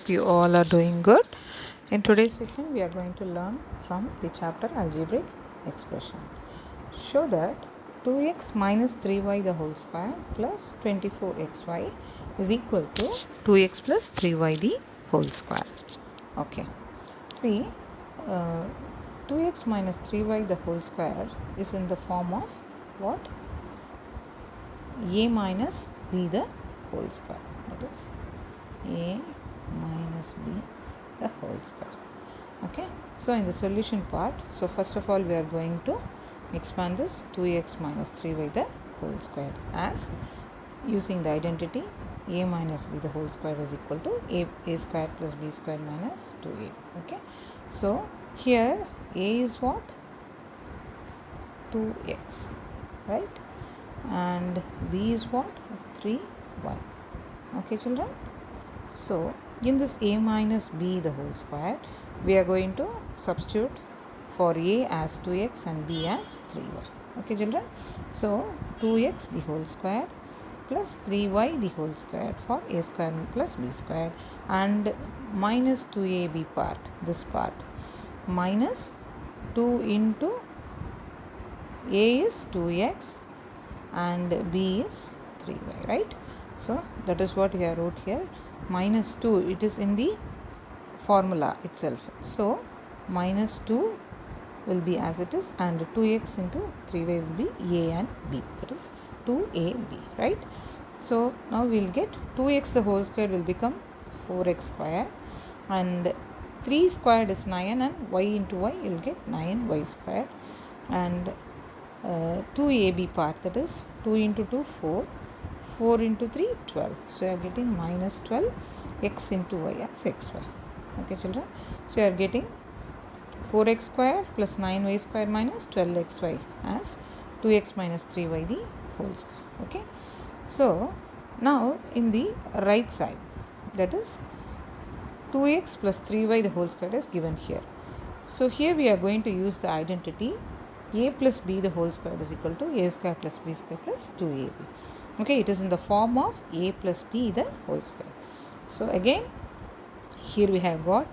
hope you all are doing good. In today's session, we are going to learn from the chapter Algebraic Expression. Show that 2x minus 3y the whole square plus 24xy is equal to 2x plus 3y the whole square. Okay. See, 2x minus 3y the whole square is in the form of what? A minus b the whole square. That is a minus b the whole square. Okay, so in the solution part, so first of all we are going to expand this 2x minus 3y the whole square as using the identity a minus b the whole square is equal to a square plus b square minus 2a. Okay, so here a is what? 2x, right? And b is what? 3y. Okay, children. So in this a minus b the whole square, we are going to substitute for a as 2x and b as 3y. Okay, children. So 2x the whole square plus 3y the whole square for a square plus b square, and minus 2ab part, this part, minus 2 into a is 2x and b is 3y, right? So that is what we have wrote here. Minus 2, it is in the formula itself. So minus 2 will be as it is, and 2x into 3y will be a and b, that is 2ab, right? So now we will get 2x the whole square will become 4x square, and 3 squared is 9, and y into y you will get 9y square, and 2ab part, that is 2 into 2 4, 4 into 3 12, so you are getting minus 12 x into y as xy. Okay, children, so you are getting 4x square plus 9y square minus 12xy as 2x minus 3y the whole square. Okay, so now in the right side, that is 2x plus 3y the whole square is given here. So here we are going to use the identity a plus b the whole square is equal to a square plus b square plus 2ab. Okay, it is in the form of a plus b the whole square. So again, here we have got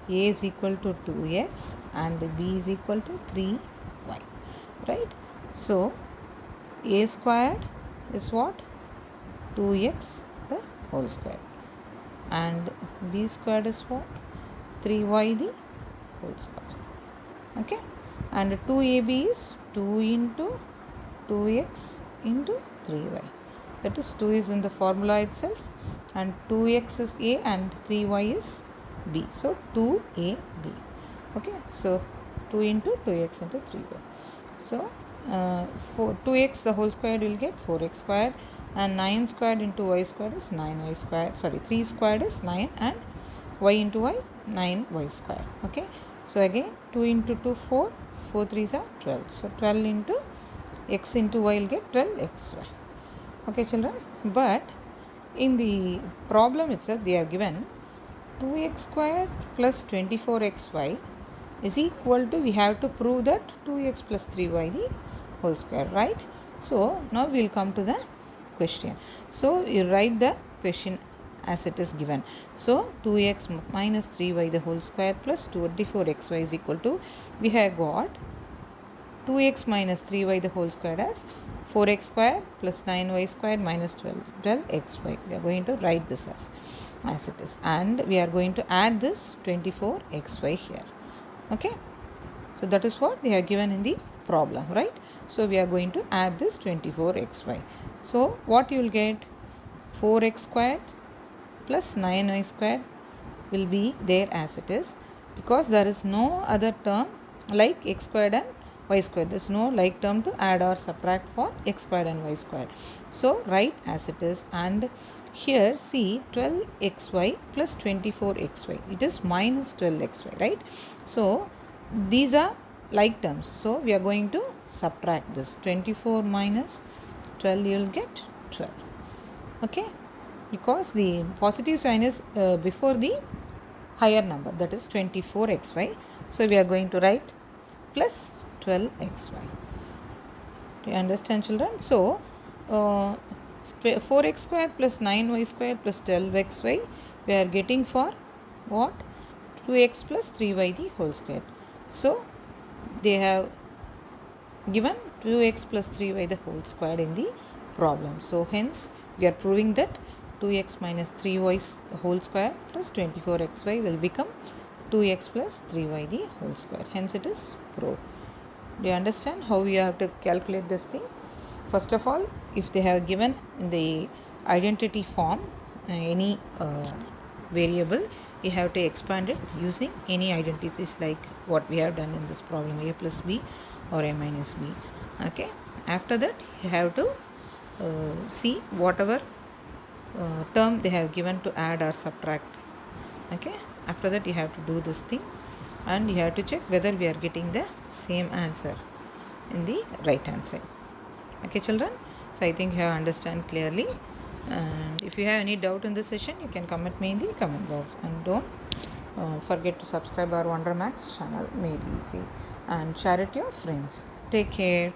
a is equal to 2x and b is equal to 3y, right? So a squared is what? 2x the whole square, and b squared is what? 3y the whole square. Okay, and 2ab is 2 into 2x into 3y, that is 2 is in the formula itself, and 2x is a and 3y is b, so 2ab. Okay, so 2 into 2x into 3y, so 2x the whole square will get 4x squared, and 9 squared into y squared is 9y squared, 3 squared is 9, and y into y 9y squared. Okay, so again 2 into 2 4, 4 3s are 12, so 12 into x into y will get 12xy. Okay, children, but in the problem itself they have given 2x squared plus 24xy is equal to, we have to prove that 2x plus 3y the whole square, right? So now we will come to the question. So you write the question as it is given. So 2x minus 3y the whole square plus 24xy is equal to, we have got 2x minus 3y the whole square as 4x square plus 9y square minus 12xy. We are going to write this as it is, and we are going to add this 24xy here. Okay, so that is what they are given in the problem, right? So we are going to add this 24xy. So what you will get? 4x squared plus 9y squared will be there as it is, because there is no other term like x squared and y squared. There is no like term to add or subtract for x squared and y squared. So write as it is, and here see 12xy plus 24xy, it is minus 12xy, right? So these are like terms, so we are going to subtract this 24 minus 12, you will get 12. Okay, because the positive sign is before the higher number, that is 24xy, so we are going to write plus 12xy. Do you understand, children? So 4x square plus 9y square plus 12xy we are getting for what? 2x plus 3y the whole square. So they have given 2x plus 3y the whole square in the problem. So hence we are proving that 2x minus 3y the whole square plus 24xy will become 2x plus 3y the whole square. Hence it is proved. Do you understand how you have to calculate this thing? First of all, if they have given in the identity form any variable, you have to expand it using any identities like what we have done in this problem, a plus b or a minus b. Okay, after that you have to see whatever term they have given to add or subtract. Okay, after that you have to do this thing and you have to check whether we are getting the same answer in the right hand side. Okay children, so I think you have understand clearly, and if you have any doubt in this session you can comment me in the comment box, and don't forget to subscribe our Wonder Max channel, made easy, and share it to your friends. Take care.